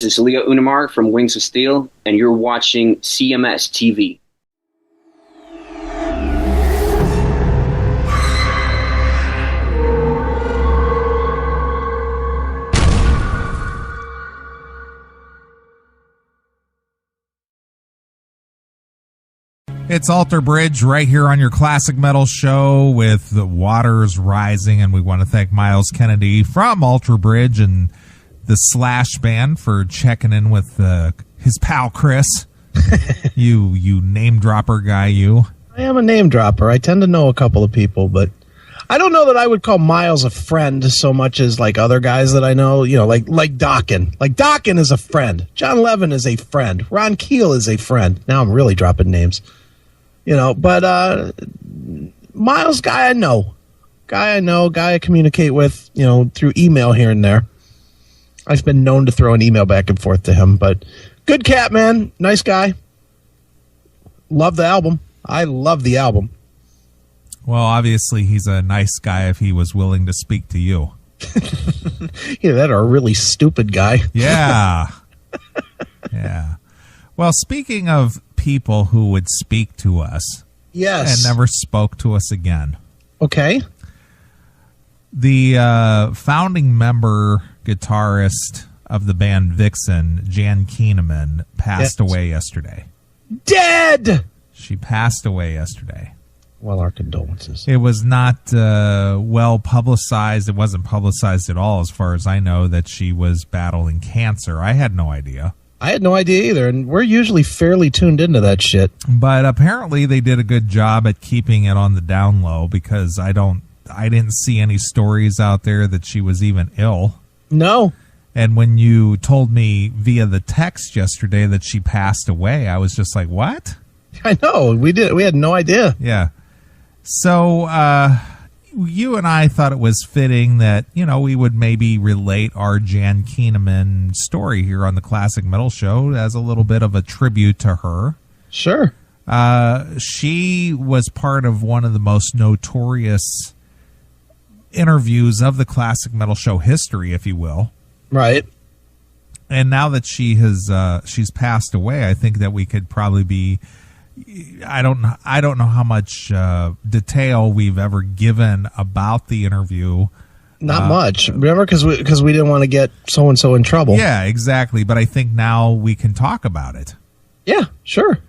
is Leo Unamar from Wings of Steel, and you're watching CMS TV. It's Alter Bridge right here on your Classic Metal Show with the waters rising, and we want to thank Miles Kennedy from Alter Bridge and the Slash Band for checking in with his pal Chris. you name dropper guy, you. I am a name dropper. I tend to know a couple of people, but I don't know that I would call Miles a friend so much as like other guys that I know, like Dokken. Like Dokken is a friend. John Levin is a friend. Ron Keel is a friend. Now I'm really dropping names. But Miles, guy I know, guy I communicate with, through email here and there. I've been known to throw an email back and forth to him, but good cat, man. Nice guy. Love the album. I love the album. Well, obviously he's a nice guy if he was willing to speak to you. That or a really stupid guy. Yeah. Yeah. Well, speaking of people who would speak to us, yes, and never spoke to us again. Okay. The founding member, guitarist of the band Vixen, Jan Kuehnemund, passed away yesterday. Dead! She passed away yesterday. Well, our condolences. It was not well publicized. It wasn't publicized at all, as far as I know, that she was battling cancer. I had no idea. I had no idea either, and we're usually fairly tuned into that shit. But apparently they did a good job at keeping it on the down low, because I didn't see any stories out there that she was even ill. No. And when you told me via the text yesterday that she passed away, I was just like, what? I know. We had no idea. Yeah. So you and I thought it was fitting that, we would maybe relate our Jan Kuehnemund story here on the Classic Metal Show as a little bit of a tribute to her. Sure. She was part of one of the most notorious interviews of the Classic Metal Show history, if you will. Right. And now that she's passed away, I think that we could probably be, I don't know how much detail we've ever given about the interview. Not much. Remember, because we didn't want to get so-and-so in trouble. Yeah, exactly. But I think now we can talk about it. Yeah, sure.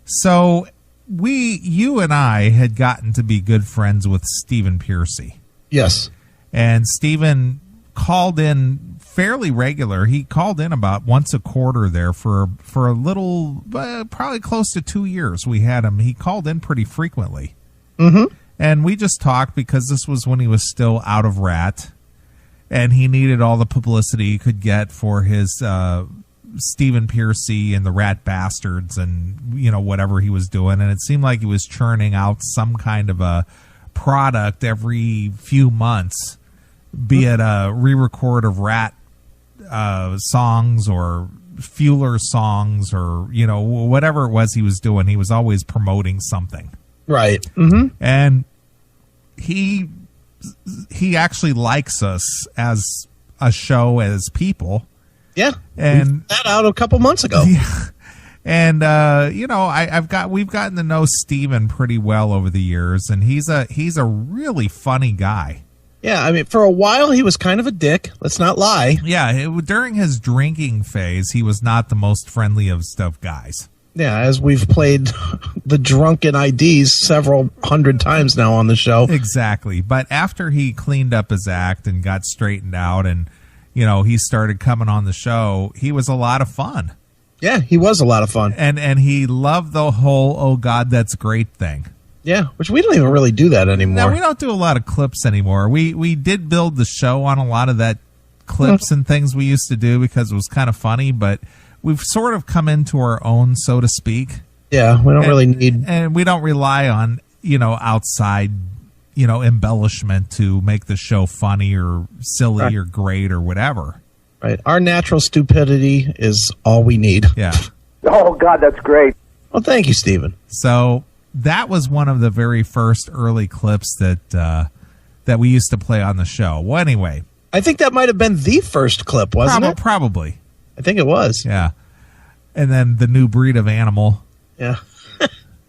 So you and I had gotten to be good friends with Stephen Piercy. Yes. And Stephen called in fairly regular. He called in about once a quarter there for a little, probably close to 2 years we had him. He called in pretty frequently. Mm-hmm. And we just talked because this was when he was still out of Rat, and he needed all the publicity he could get for his Stephen Piercy and the Rat Bastards and, whatever he was doing. And it seemed like he was churning out some kind of a product every few months, be it a re-record of Rat songs or Fueler songs or, whatever it was he was doing. He was always promoting something. Right. Mm-hmm. And he actually likes us as a show, as people. Yeah. And we found that out a couple months ago. Yeah. And we've gotten to know Steven pretty well over the years, and he's a really funny guy. Yeah, I mean, for a while he was kind of a dick. Let's not lie. Yeah, during his drinking phase, he was not the most friendly of guys. Yeah, as we've played the drunken IDs several hundred times now on the show. Exactly. But after he cleaned up his act and got straightened out and, he started coming on the show, he was a lot of fun. Yeah, he was a lot of fun. And he loved the whole, oh, God, that's great thing. Yeah, which we don't even really do that anymore. No, we don't do a lot of clips anymore. We did build the show on a lot of that clips and things we used to do because it was kind of funny, but we've sort of come into our own, so to speak. Yeah, we don't really need... And we don't rely on, outside, embellishment to make the show funny or silly or great or whatever. Right. Our natural stupidity is all we need. Yeah. Oh, God, that's great. Well, thank you, Stephen. So that was one of the very first early clips that we used to play on the show. Well, anyway. I think that might have been the first clip, wasn't it? Probably. I think it was. Yeah. And then The New Breed of Animal. Yeah.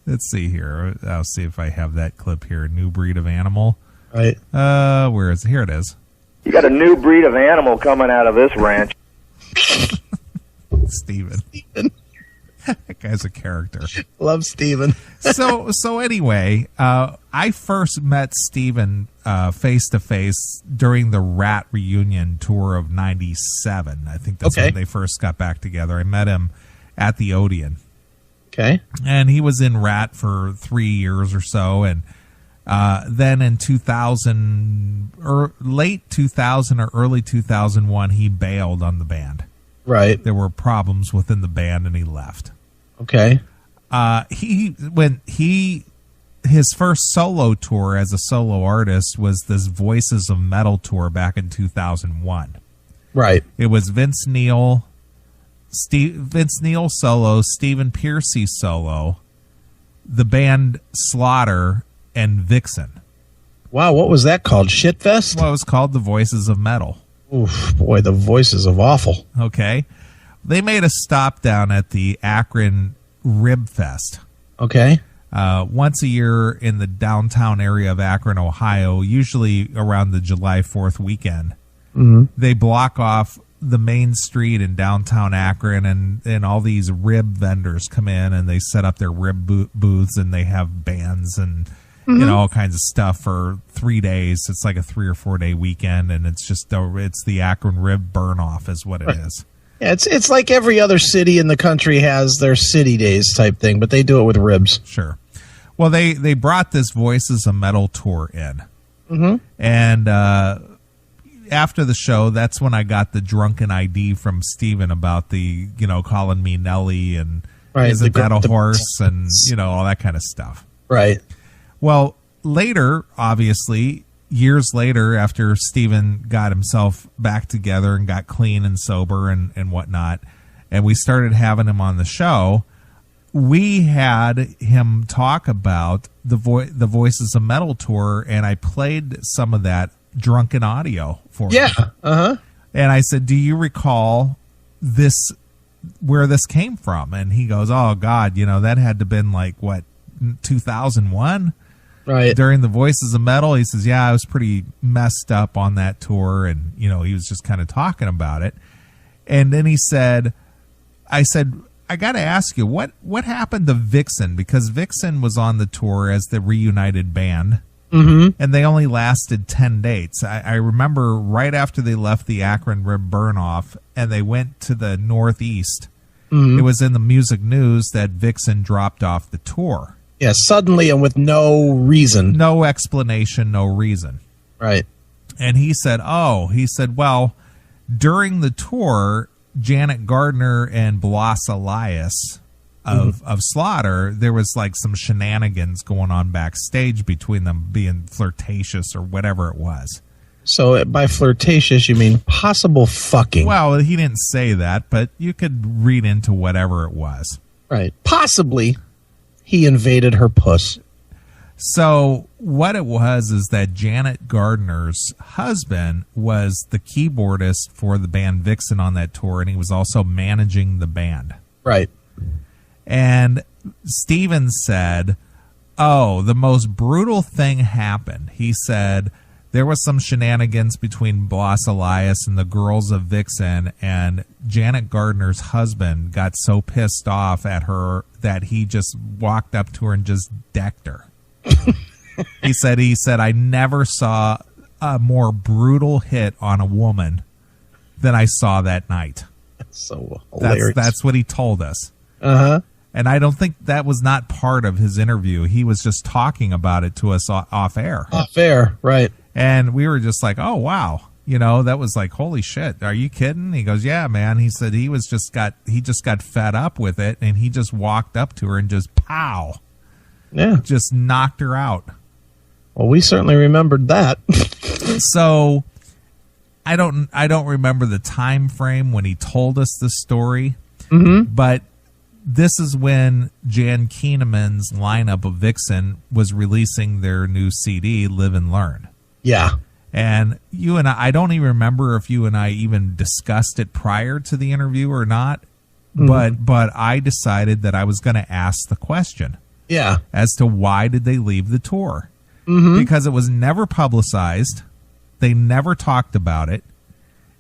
Let's see here. I'll see if I have that clip here. New Breed of Animal. Right. Where is it? Here it is. You got a new breed of animal coming out of this ranch. Steven. That guy's a character. Love Steven. So anyway, I first met Steven face to face during the Rat reunion tour of '97. I think that's when they first got back together. I met him at the Odeon. Okay. And he was in Rat for 3 years or so, and then in 2000 or late 2000 or early 2001, he bailed on the band. Right. There were problems within the band, and he left. Okay. His first solo tour as a solo artist was this Voices of Metal tour back in 2001. Right. It was Vince Neil solo, Stephen Pearcy solo, the band Slaughter, and Vixen. Wow, what was that called? Shitfest? Well, it was called the Voices of Metal. Oof, boy, the Voices of Awful. Okay. They made a stop down at the Akron Rib Fest. Okay. Once a year in the downtown area of Akron, Ohio, usually around the July 4th weekend. Mm-hmm. They block off the main street in downtown Akron, and all these rib vendors come in, and they set up their rib booths, and they have bands and all kinds of stuff for 3 days. It's like a 3 or 4 day weekend, and it's just it's the Akron Rib Burn Off is what it is. Yeah, it's like every other city in the country has their city days type thing, but they do it with ribs. Sure. Well, they brought this Voices of Metal tour in, and after the show, that's when I got the drunken ID from Steven about the, calling me Nelly and isn't that a horse and, all that kind of stuff. Right. Well, later, obviously, years later, after Steven got himself back together and got clean and sober and whatnot, and we started having him on the show, we had him talk about the Voices of Metal tour, and I played some of that drunken audio for him. Yeah. Uh-huh. And I said, do you recall this, where this came from? And he goes, oh, God, that had to have been like, what, 2001? Right. During the Voices of Metal. He says, yeah, I was pretty messed up on that tour. And, he was just kind of talking about it. And then I said, I got to ask you, what happened to Vixen? Because Vixen was on the tour as the reunited band. Mm-hmm. And they only lasted 10 dates. I remember right after they left the Akron Rib Burn Off and they went to the Northeast, it was in the music news that Vixen dropped off the tour. Yeah, suddenly and with no reason. No explanation, no reason. Right. And he said, well, during the tour, Janet Gardner and Blas Elias of Slaughter, there was like some shenanigans going on backstage between them, being flirtatious or whatever it was. So by flirtatious, you mean possible fucking? Well, he didn't say that, but you could read into whatever it was. Right. Possibly he invaded her puss. So what it was is that Janet Gardner's husband was the keyboardist for the band Vixen on that tour, and he was also managing the band. Right. And Steven said, the most brutal thing happened. He said there was some shenanigans between Blas Elias and the girls of Vixen, and Janet Gardner's husband got so pissed off at her that he just walked up to her and just decked her. He said, I never saw a more brutal hit on a woman than I saw that night. That's so hilarious. That's what he told us. Uh-huh. And I don't think that was not part of his interview. He was just talking about it to us off air. Off air, right. And we were just like, oh, wow. That was like, holy shit. Are you kidding? He goes, yeah, man. He said he just got fed up with it, and he just walked up to her and just pow. Yeah. Just knocked her out. Well, we certainly remembered that. So I don't remember the time frame when he told us this story, but this is when Jan Kuehnemund's lineup of Vixen was releasing their new CD, Live and Learn. Yeah. And you and I don't even remember if you and I even discussed it prior to the interview or not, but I decided that I was going to ask the question. Yeah. As to why did they leave the tour? Because it was never publicized. They never talked about it.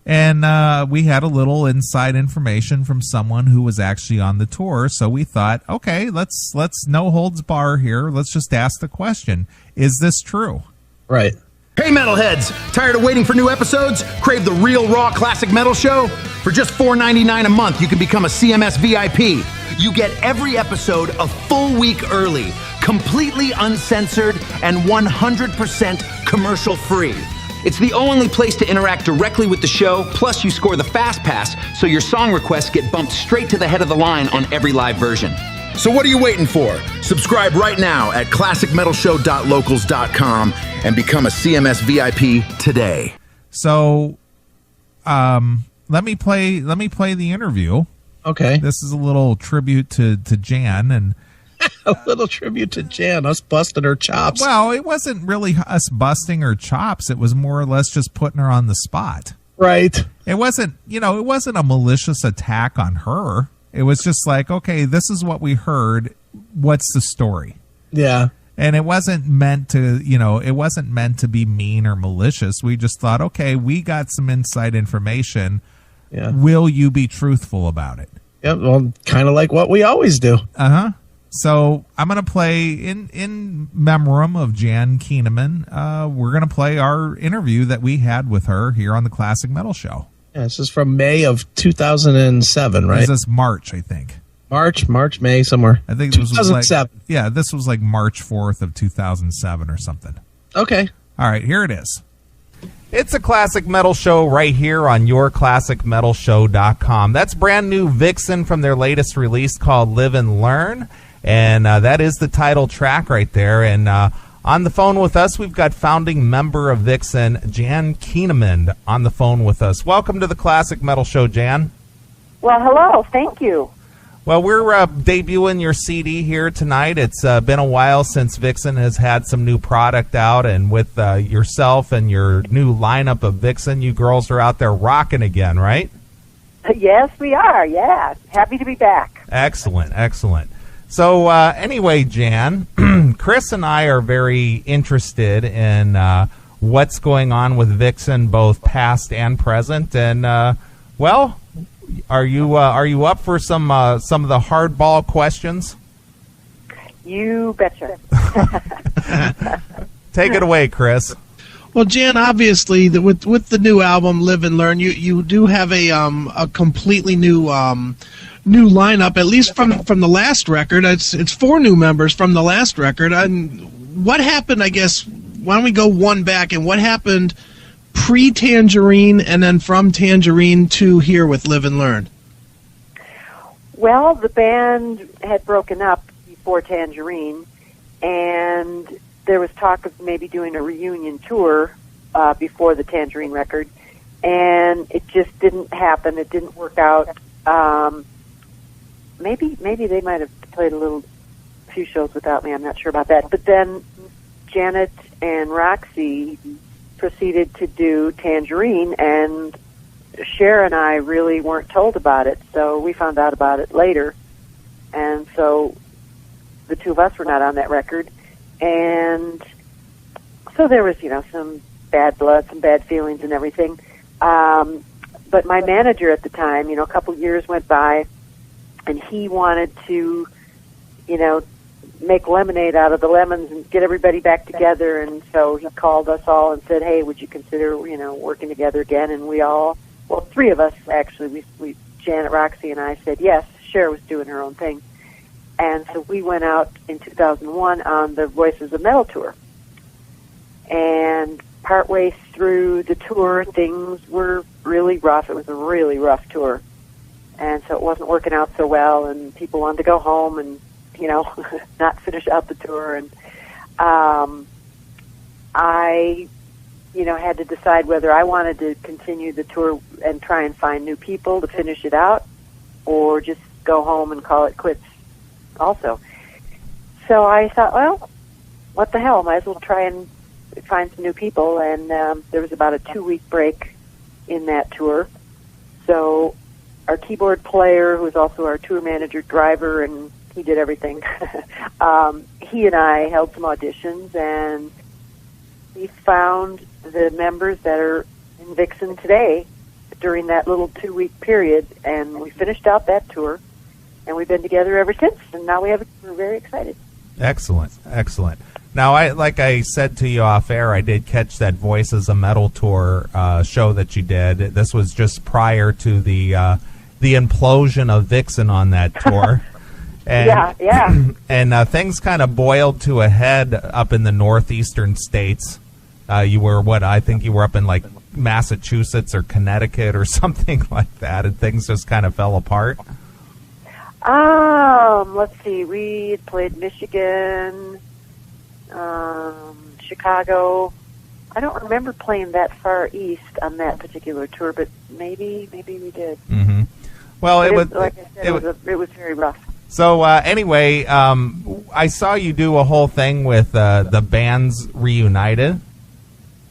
And we had a little inside information from someone who was actually on the tour. So we thought, okay, let's no holds bar here. Let's just ask the question. Is this true? Right. Hey metalheads, tired of waiting for new episodes? Crave the real raw classic metal show? For just $4.99 a month, you can become a CMS VIP. You get every episode a full week early, completely uncensored, and 100% commercial free. It's the only place to interact directly with the show, plus you score the Fast Pass, so your song requests get bumped straight to the head of the line on every live version. So what are you waiting for? Subscribe right now at classicmetalshow.locals.com and become a CMS VIP today. So, let me play the interview. Okay. This is a little tribute to Jan, and a little tribute to Jan, us busting her chops. well, it wasn't really us busting her chops. It was more or less just putting her on the spot. Right. It wasn't a malicious attack on her. It was just like, okay, this is what we heard. What's the story? Yeah. And it wasn't meant to, be mean or malicious. We just thought, okay, we got some inside information. Yeah. Will you be truthful about it? Yeah, well, kind of like what we always do. Uh-huh. So I'm going to play in memoriam of Jan Kuehnemund. We're going to play our interview that we had with her here on the Classic Metal Show. Yeah, this is from May of 2007, right? This is March, I think. March, May, somewhere. I think this was 2007. this was like March 4th of 2007 or something. Okay. All right, here it is. It's a Classic Metal Show right here on yourclassicmetalshow.com. That's brand new Vixen from their latest release called Live and Learn. And that is the title track right there. And on the phone with us, we've got founding member of Vixen, Jan Kuehnemund, on the phone with us. Welcome to the Classic Metal Show, Jan. Well, hello. Thank you. Well, we're debuting your CD here tonight. It's been a while since Vixen has had some new product out, and with yourself and your new lineup of Vixen, you girls are out there rocking again, right? Yes, we are. Yeah. Happy to be back. Excellent, excellent. So anyway, Jan, Chris and I are very interested in what's going on with Vixen, both past and present. And well, are you up for some of the hardball questions? You betcha. Take it away, Chris. Well, Jan, obviously, with the new album Live and Learn, you do have a completely new lineup, at least from the last record. It's 4 new members from the last record. And what happened, I guess, why don't we go one back, and what happened pre-Tangerine and then from Tangerine to here with Live and Learn? Well, the band had broken up before Tangerine, and there was talk of maybe doing a reunion tour before the Tangerine record, and it just didn't happen. It didn't work out. Maybe they might have played a few shows without me. I'm not sure about that. But then Janet and Roxy proceeded to do Tangerine, and Cher and I really weren't told about it, so we found out about it later. And so the two of us were not on that record. And so there was, some bad blood, some bad feelings and everything. But my manager at the time, a couple years went by, and he wanted to, make lemonade out of the lemons and get everybody back together. And so he called us all and said, hey, would you consider, working together again? And we all, 3 of us actually, we Janet, Roxy, and I said yes. Cher was doing her own thing. And so we went out in 2001 on the Voices of Metal tour. And partway through the tour, things were really rough. It was a really rough tour. And so it wasn't working out so well, and people wanted to go home and, not finish out the tour. And I, had to decide whether I wanted to continue the tour and try and find new people to finish it out, or just go home and call it quits also. So I thought, well, what the hell, might as well try and find some new people, and there was about a 2-week break in that tour. So our keyboard player, who was also our tour manager, driver, and he did everything, he and I held some auditions, and we found the members that are in Vixen today during that little 2-week period, and we finished out that tour, and we've been together ever since, and now we're very excited. Excellent, excellent. Now, like I said to you off air, I did catch that Voices of Metal tour show that you did. This was just prior to the implosion of Vixen on that tour. And, yeah. And things kind of boiled to a head up in the northeastern states. You were, I think you were up in like Massachusetts or Connecticut or something like that, and things just kind of fell apart. Let's see. We had played Michigan, Chicago. I don't remember playing that far east on that particular tour, but maybe we did. Mm-hmm. Well, it was like I said, it was very rough. So anyway, I saw you do a whole thing with the bands reunited.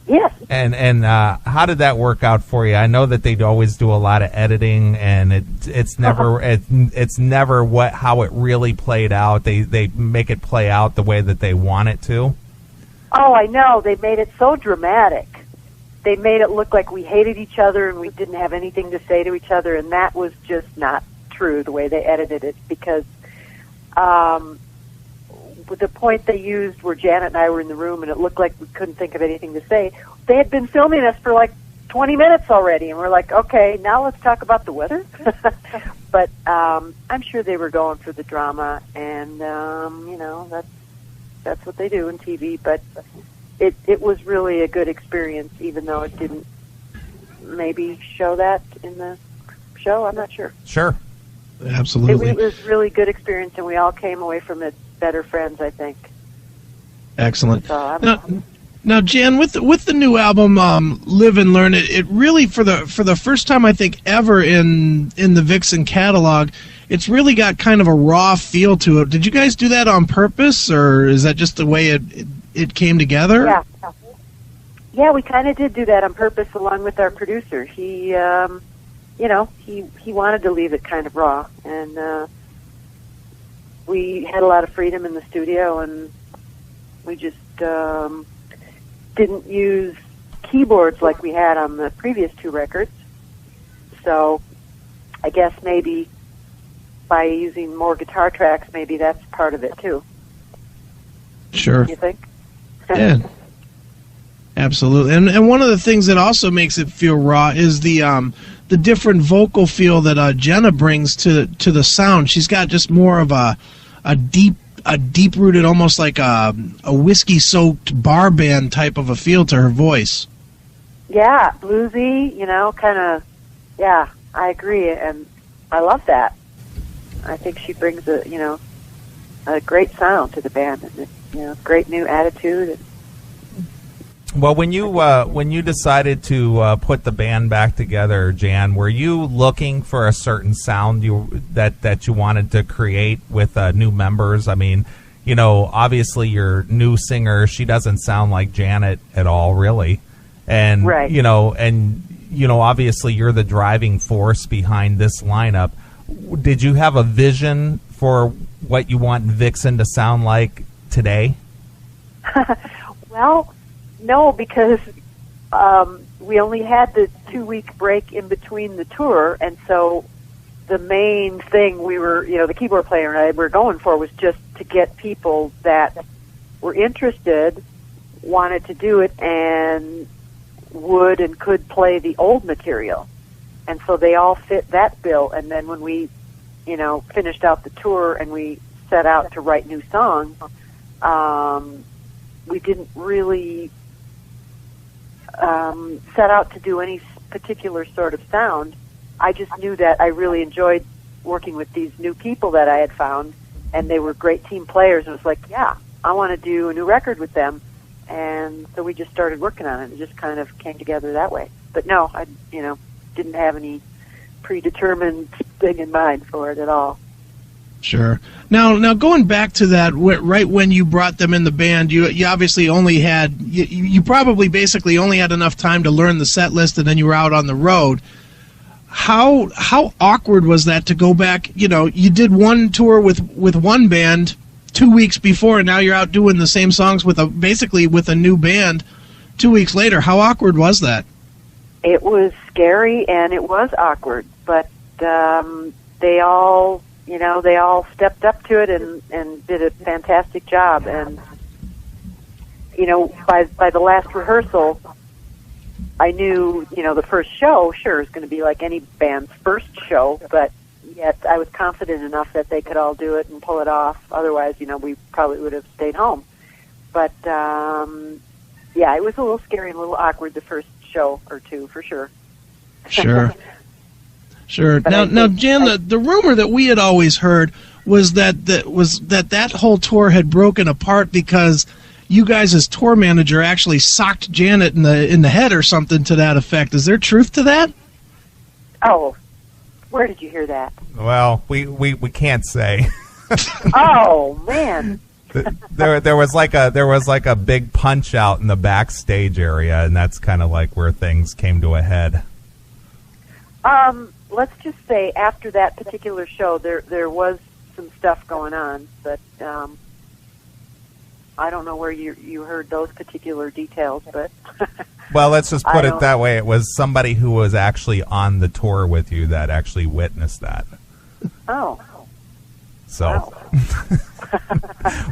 Yes. And how did that work out for you? I know that they'd always do a lot of editing, and it's never it's never how it really played out. They make it play out the way that they want it to. Oh, I know. They made it so dramatic. They made it look like we hated each other and we didn't have anything to say to each other, and that was just not true the way they edited it, because the point they used where Janet and I were in the room and it looked like we couldn't think of anything to say, they had been filming us for like 20 minutes already, and we're like, okay, now let's talk about the weather. But I'm sure they were going for the drama, and that's what they do in TV, but it was really a good experience, even though it didn't maybe show that in the show. I'm not sure. Sure. Absolutely. It was really good experience, and we all came away from it better friends, I think. Excellent. So Now, Jan, with the new album, Live and Learn, it really for the first time I think ever in the Vixen catalog, it's really got kind of a raw feel to it. Did you guys do that on purpose, or is that just the way it came together? Yeah, we kind of did do that on purpose, along with our producer. He wanted to leave it kind of raw, and we had a lot of freedom in the studio, and we just didn't use keyboards like we had on the previous 2 records. So I guess maybe by using more guitar tracks, maybe that's part of it too. Sure. You think? Yeah. Absolutely. And one of the things that also makes it feel raw is the different vocal feel that Jenna brings to the sound. She's got just more of a deep-rooted, almost like a whiskey-soaked bar band type of a feel to her voice. Yeah, bluesy, kind of, yeah, I agree, and I love that. I think she brings a great sound to the band, and great new attitude. Well, when you decided to put the band back together, Jan, were you looking for a certain sound that you wanted to create with new members? I mean, obviously your new singer, she doesn't sound like Janet at all, really, and right. Obviously you're the driving force behind this lineup. Did you have a vision for what you want Vixen to sound like today? Well, no, because we only had the 2-week break in between the tour, and so the main thing we were, the keyboard player and I were going for was just to get people that were interested, wanted to do it, and would and could play the old material. And so they all fit that bill. And then when we, finished out the tour and we set out to write new songs, we didn't really set out to do any particular sort of sound. I just knew that I really enjoyed working with these new people that I had found, and they were great team players. And it was like, yeah, I want to do a new record with them. And so we just started working on it. It just kind of came together that way. But no, I didn't have any predetermined thing in mind for it at all. Sure. Now going back to that, right when you brought them in the band, you obviously only had you probably basically only had enough time to learn the set list, and then you were out on the road. How awkward was that to go back? You know, you did one tour with one band 2 weeks before, and now you're out doing the same songs basically with a new band 2 weeks later. How awkward was that? It was scary and it was awkward, but they all stepped up to it and did a fantastic job. And by the last rehearsal, I knew, the first show, sure, is going to be like any band's first show, but yet I was confident enough that they could all do it and pull it off. Otherwise, we probably would have stayed home. But, it was a little scary and a little awkward the first show or two, for sure. Sure. Sure. Now, Jan, the rumor that we had always heard was that whole tour had broken apart because you guys, as tour manager, actually socked Janet in the head or something to that effect. Is there truth to that? Oh, where did you hear that? Well, we can't say. Oh man. There was like a big punch out in the backstage area, and that's kind of like where things came to a head. Let's just say after that particular show, there was some stuff going on, but I don't know where you heard those particular details, but well, let's just put it that way. It was somebody who was actually on the tour with you that actually witnessed that. Oh. So wow.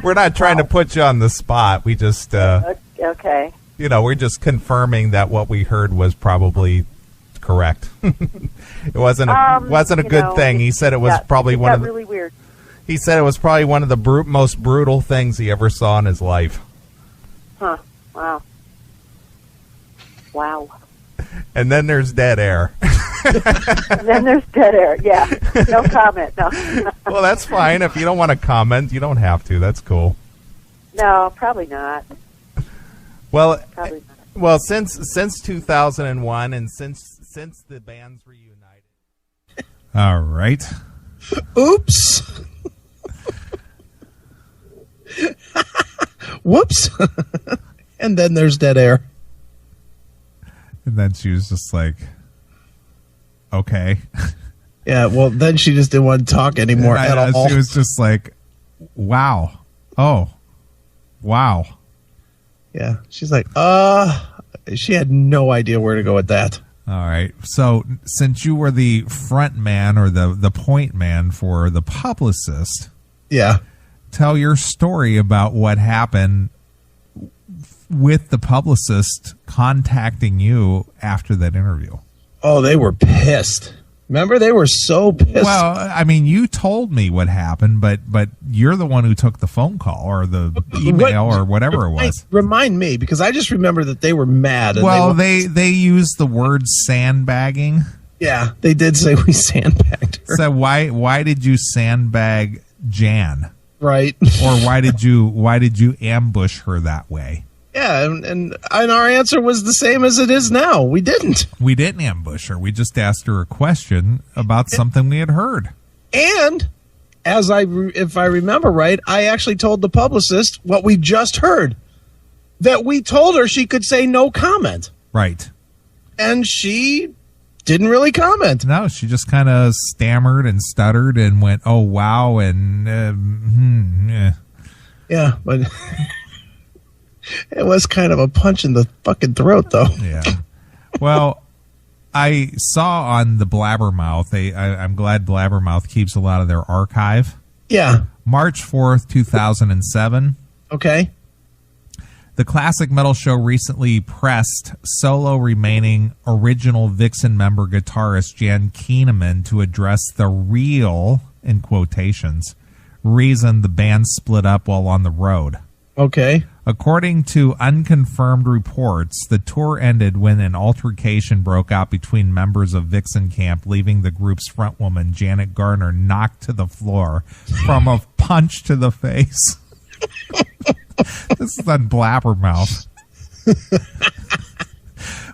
We're not trying to put you on the spot. We just okay. We're just confirming that what we heard was probably correct. It wasn't a good thing. He said it was probably one of the really weird. He said it was probably one of the most brutal things he ever saw in his life. Huh. Wow. Wow. And then there's dead air. And then there's dead air. Yeah. No comment. No. Well, that's fine. If you don't want to comment, you don't have to. That's cool. No, probably not. Well, probably not. Well, since 2001 and since the bands reunited. All right. Oops. Whoops. And then there's dead air. And then she was just like, okay. Yeah, well, then she just didn't want to talk anymore at all. She was just like, wow. Oh, wow. Yeah, she's like, she had no idea where to go with that. All right. So since you were the front man or the point man for the Publicist, yeah, tell your story about what happened with the Publicist contacting you after that interview. Oh, they were pissed. Remember, they were so pissed. Well, I mean, you told me what happened, but you're the one who took the phone call or the email or whatever it was. Remind me, because I just remember that they were mad. And well, they used the word sandbagging. Yeah, they did say we sandbagged her. So why did you sandbag Jan? Right. Or why did you ambush her that way? Yeah, and our answer was the same as it is now. We didn't. We didn't ambush her. We just asked her a question about something we had heard. And if I remember right, I actually told the Publicist what we just heard. That we told her she could say no comment. Right. And she didn't really comment. No, she just kind of stammered and stuttered and went, "Oh wow," and yeah, but it was kind of a punch in the fucking throat, though. Yeah. Well, I saw on the Blabbermouth. I'm glad Blabbermouth keeps a lot of their archive. Yeah. March 4th, 2007. Okay. The Classic Metal Show recently pressed solo remaining original Vixen member guitarist Jan Kuehnemund to address the real, in quotations, reason the band split up while on the road. Okay. According to unconfirmed reports, the tour ended when an altercation broke out between members of Vixen Camp, leaving the group's frontwoman, Janet Garner, knocked to the floor from a punch to the face. This is on Blabbermouth.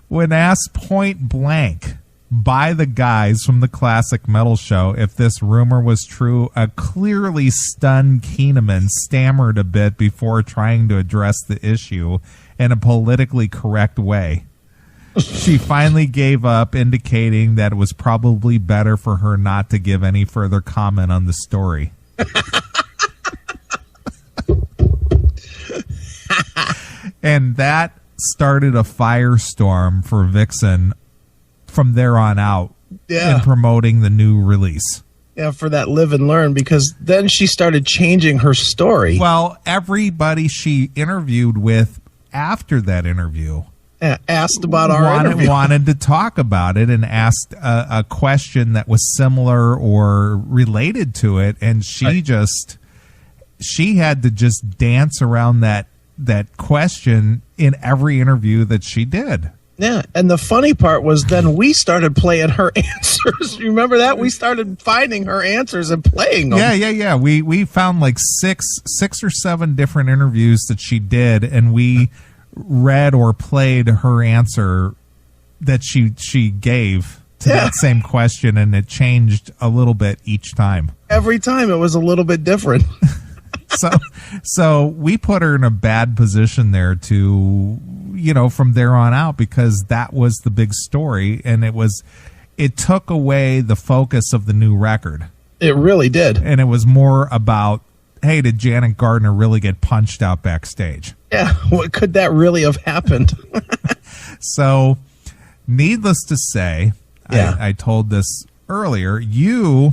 When asked point blank by the guys from the Classic Metal Show. If this rumor was true, a clearly stunned Kuehnemund stammered a bit before trying to address the issue in a politically correct way. She finally gave up, indicating that it was probably better for her not to give any further comment on the story. And that started a firestorm for Vixen from there on out in promoting the new release. Yeah, for that Live and Learn, because then she started changing her story. Well, everybody she interviewed with after that interview asked about our interview. Wanted to talk about it and asked a question that was similar or related to it, and she had to just dance around that question in every interview that she did. Yeah, and the funny part was then we started playing her answers. You remember that? We started finding her answers and playing them. Yeah. We found like six or seven different interviews that she did, and we read or played her answer that she gave to that same question, and it changed a little bit each time. Every time it was a little bit different. So we put her in a bad position there to, from there on out, because that was the big story, and it took away the focus of the new record. It really did. And it was more about, hey, did Janet Gardner really get punched out backstage? Yeah, what could that really have happened? So, needless to say, I told this earlier, you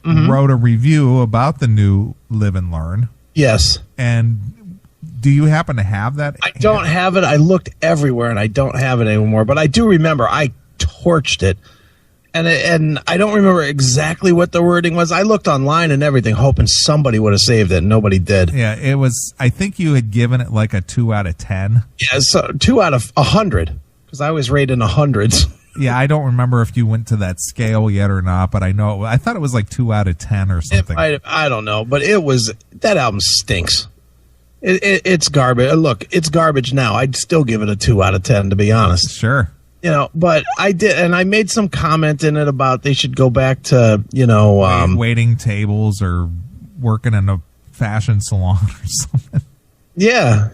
wrote a review about the new Live and Learn. Yes. And do you happen to have that? I don't have it. I looked everywhere, and I don't have it anymore. But I do remember I torched it. And I don't remember exactly what the wording was. I looked online and everything, hoping somebody would have saved it, and nobody did. Yeah, it was, I think you had given it like a 2 out of 10. Yeah, so 2 out of 100, because I was rated in the hundreds. Yeah, I don't remember if you went to that scale yet or not, but I thought it was like 2 out of 10 or something. I don't know, but that album stinks. It's garbage. Look, it's garbage now. I'd still give it a 2 out of 10, to be honest. Sure. But I did, and I made some comment in it about they should go back to, waiting tables or working in a fashion salon or something. Yeah,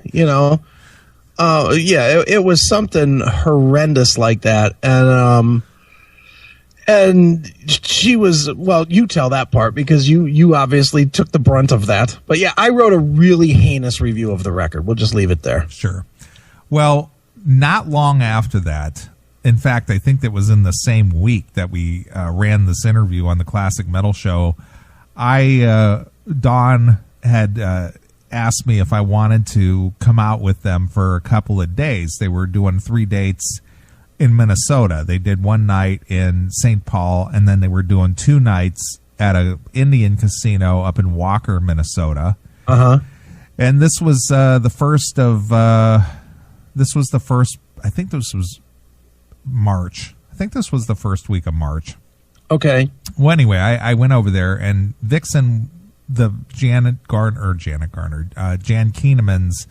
it was something horrendous like that, and she was, well, you tell that part because you obviously took the brunt of that. But yeah, I wrote a really heinous review of the record. We'll just leave it there. Sure. Well, not long after that. In fact, I think that was in the same week that we ran this interview on the Classic Metal Show. Dawn had asked me if I wanted to come out with them for a couple of days. They were doing 3 dates in Minnesota. They did one night in St. Paul, and then they were doing 2 nights at an Indian casino up in Walker, Minnesota. Uh-huh. And this was the first of I think this was March. I think this was the first week of March. Okay. Well, anyway, I went over there, and Vixen, the Jan Kuehnemund's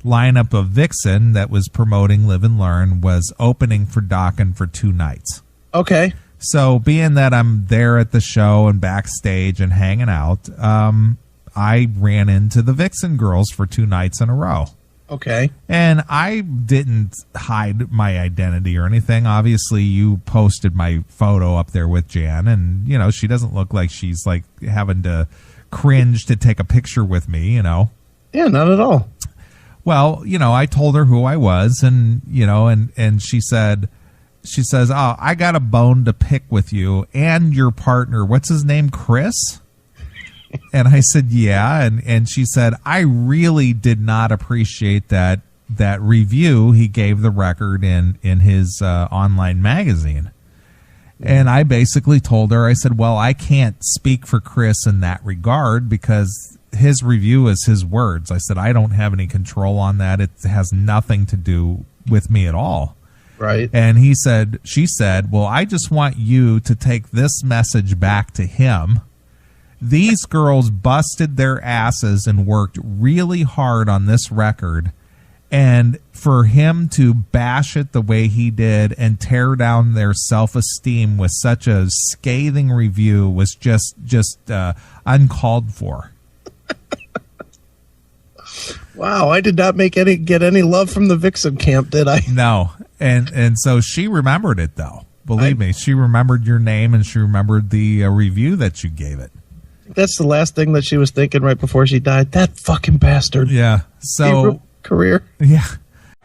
lineup of Vixen that was promoting Live and Learn was opening for Dokken for 2 nights. Okay. So being that I'm there at the show and backstage and hanging out, I ran into the Vixen girls for 2 nights in a row. Okay. And I didn't hide my identity or anything. Obviously, you posted my photo up there with Jan, and, she doesn't look like she's, like, having to cringe to take a picture with me, Yeah, not at all. Well, I told her who I was, and, and she says, oh, I got a bone to pick with you and your partner. What's his name, Chris? And I said, yeah. And she said, I really did not appreciate that review he gave the record in his online magazine. And I basically told her, I said, well, I can't speak for Chris in that regard because his review is his words. I said, I don't have any control on that. It has nothing to do with me at all. Right. And she said, well, I just want you to take this message back to him. These girls busted their asses and worked really hard on this record, And for him to bash it the way he did and tear down their self-esteem with such a scathing review was just uncalled for. Wow, I did not get any love from the Vixen camp, did I? No, and so she remembered it, though. Believe me, she remembered your name and she remembered the review that you gave it. That's the last thing that she was thinking right before she died. That fucking bastard. Yeah. So career. Yeah.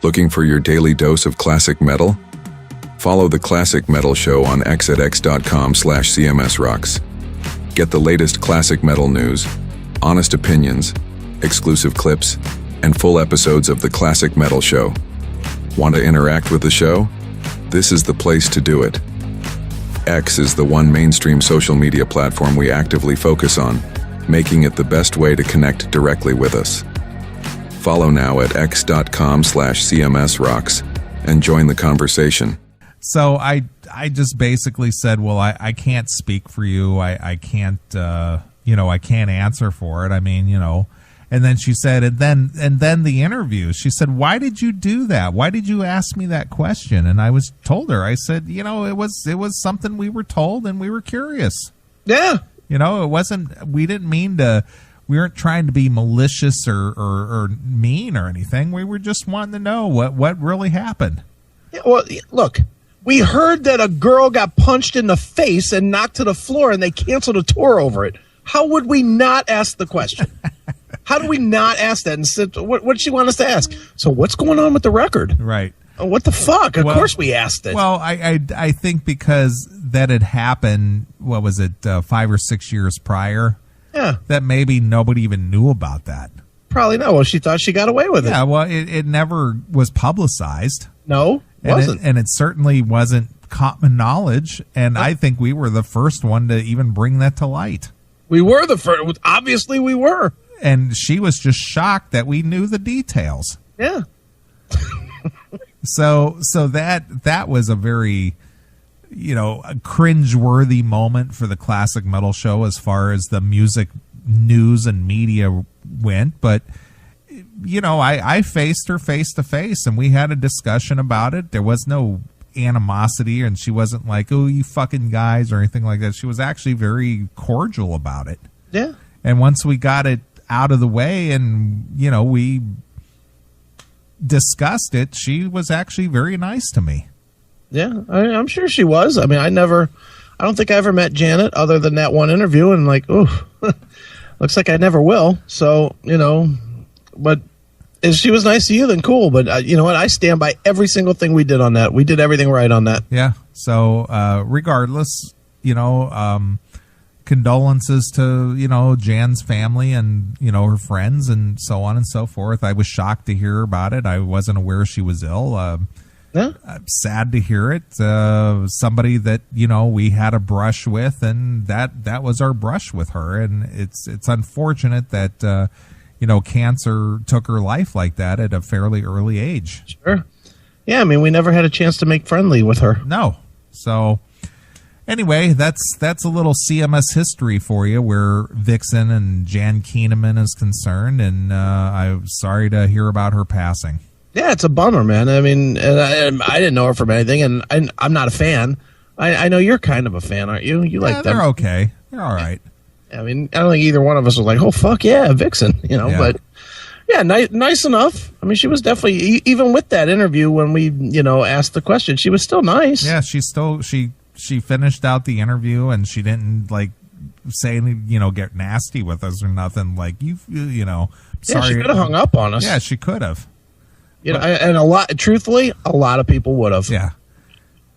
Looking for your daily dose of classic metal? Follow the Classic Metal Show on X at x.com/CMSRocks. Get the latest classic metal news, honest opinions, exclusive clips, and full episodes of the Classic Metal Show. Want to interact with the show? This is the place to do it. X is the one mainstream social media platform we actively focus on, making it the best way to connect directly with us. Follow now at x.com/CMSRocks and join the conversation. So I just basically said, well, I can't speak for you. I can't, I can't answer for it. I mean, and then she said, and then the interview, she said, why did you do that? Why did you ask me that question? And I told her, I said, it was something we were told and we were curious. Yeah. It wasn't, we weren't trying to be malicious or mean or anything. We were just wanting to know what really happened. Yeah, well, look, we heard that a girl got punched in the face and knocked to the floor and they canceled a tour over it. How would we not ask the question? How do we not ask that? And said, what did she want us to ask? So what's going on with the record? Right. What the fuck? Of course we asked it. Well, I think because that had happened, what was it, 5 or 6 years prior? Yeah. That maybe nobody even knew about that. Probably not. Well, she thought she got away with it. Yeah, well, it never was publicized. No, wasn't. And it certainly wasn't common knowledge, and I think we were the first one to even bring that to light. We were the first. Obviously, we were. And she was just shocked that we knew the details. Yeah. So that was a very, a cringe-worthy moment for the Classic Metal Show as far as the music news and media went. But, I faced her face to face, and we had a discussion about it. There was no animosity, and she wasn't like, oh, you fucking guys, or anything like that. She was actually very cordial about it. Yeah. And once we got it out of the way and, we discussed it, she was actually very nice to me. Yeah, I'm sure she was. I mean, I don't think I ever met Janet other than that one interview, and like, ooh, looks like I never will. So, but if she was nice to you, then cool. But you know what? I stand by every single thing we did on that. We did everything right on that. Yeah. So regardless, condolences to, Jan's family and, her friends and so on and so forth. I was shocked to hear about it. I wasn't aware she was ill. Yeah. I'm sad to hear it. Somebody that, we had a brush with, and that was our brush with her. And it's unfortunate that, cancer took her life like that at a fairly early age. Sure. Yeah. I mean, we never had a chance to make friendly with her. No. So anyway, that's a little CMS history for you where Vixen and Jan Kuehnemund is concerned. And I'm sorry to hear about her passing. Yeah, it's a bummer, man. I mean, and I didn't know her from anything, and I'm not a fan. I know you're kind of a fan, aren't you? You like them. They're okay. They're all right. I mean, I don't think either one of us was like, oh, fuck yeah, Vixen, Yeah. But yeah, nice enough. I mean, she was definitely, even with that interview when we, asked the question, she was still nice. Yeah, she finished out the interview, and she didn't, say, get nasty with us or nothing. Like, sorry. Yeah, she could have hung up on us. Yeah, she could have. And truthfully, a lot of people would have. Yeah.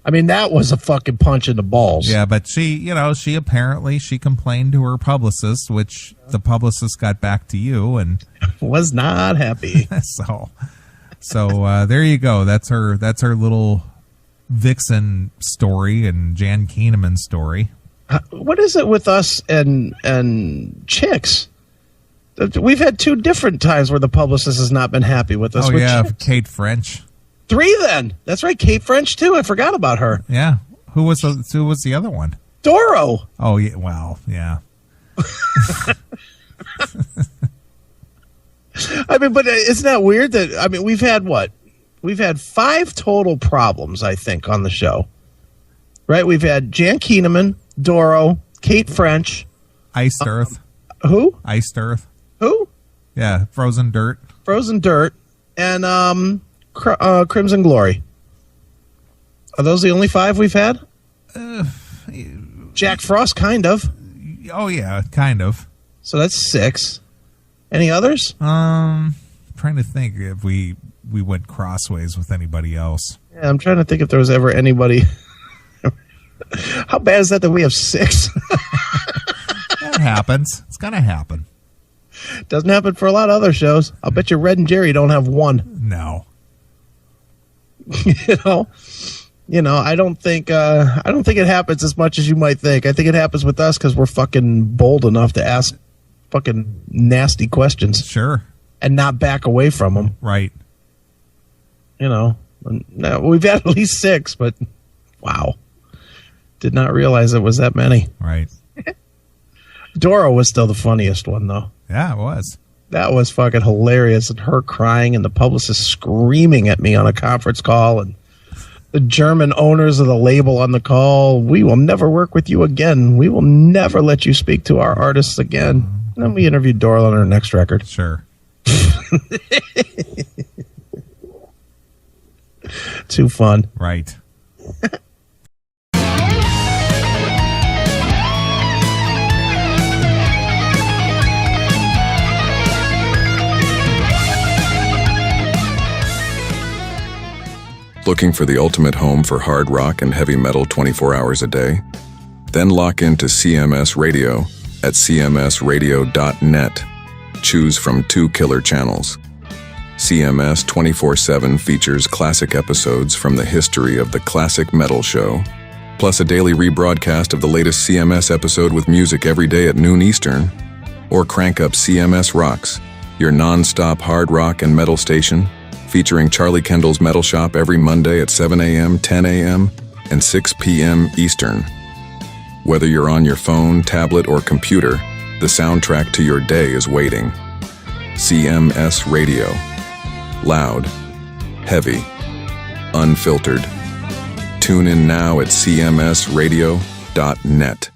I mean, that was a fucking punch in the balls. Yeah, but she apparently complained to her publicist, which the publicist got back to you and was not happy. So there you go. That's her little Vixen story and Jan Kuehnemund story. What is it with us and chicks? We've had 2 different times where the publicist has not been happy with us. Oh, yeah, chicks. Kate French. 3 then. That's right, Kate French, too. I forgot about her. Yeah. Who was the other one? Doro. Oh, yeah. Well, yeah. I mean, but isn't that weird that, I mean, we've had what? We've had 5 total problems, I think, on the show. Right? We've had Jan Kuehnemund, Doro, Kate French. Iced Earth. Who? Iced Earth. Who? Yeah, Frozen Dirt. Frozen Dirt. And Crimson Glory. Are those the only 5 we've had? Jack Frost, kind of. Oh, yeah, kind of. So that's 6. Any others? Trying to think if we went crossways with anybody else. Yeah, I'm trying to think if there was ever anybody. How bad is that we have 6? That happens. It's going to happen. Doesn't happen for a lot of other shows. I'll bet you Red and Jerry don't have 1. No. You know, I don't think it happens as much as you might think. I think it happens with us because we're fucking bold enough to ask fucking nasty questions. Sure. And not back away from them. Right. You know, no, we've had at least 6, but wow. Did not realize it was that many. Right. Doro was still the funniest one, though. Yeah, it was. That was fucking hilarious. And her crying and the publicist screaming at me on a conference call and the German owners of the label on the call. We will never work with you again. We will never let you speak to our artists again. And then we interviewed Doro on her next record. Sure. Too fun. Right. Looking for the ultimate home for hard rock and heavy metal 24 hours a day? Then lock into CMS Radio at cmsradio.net. Choose from 2 killer channels. CMS 24/7 features classic episodes from the history of the Classic Metal Show, plus a daily rebroadcast of the latest CMS episode with music every day at noon Eastern. Or crank up CMS Rocks, your non-stop hard rock and metal station, featuring Charlie Kendall's Metal Shop every Monday at 7 a.m., 10 a.m., and 6 p.m. Eastern. Whether you're on your phone, tablet, or computer, the soundtrack to your day is waiting. CMS Radio. Loud, heavy, unfiltered. Tune in now at cmsradio.net.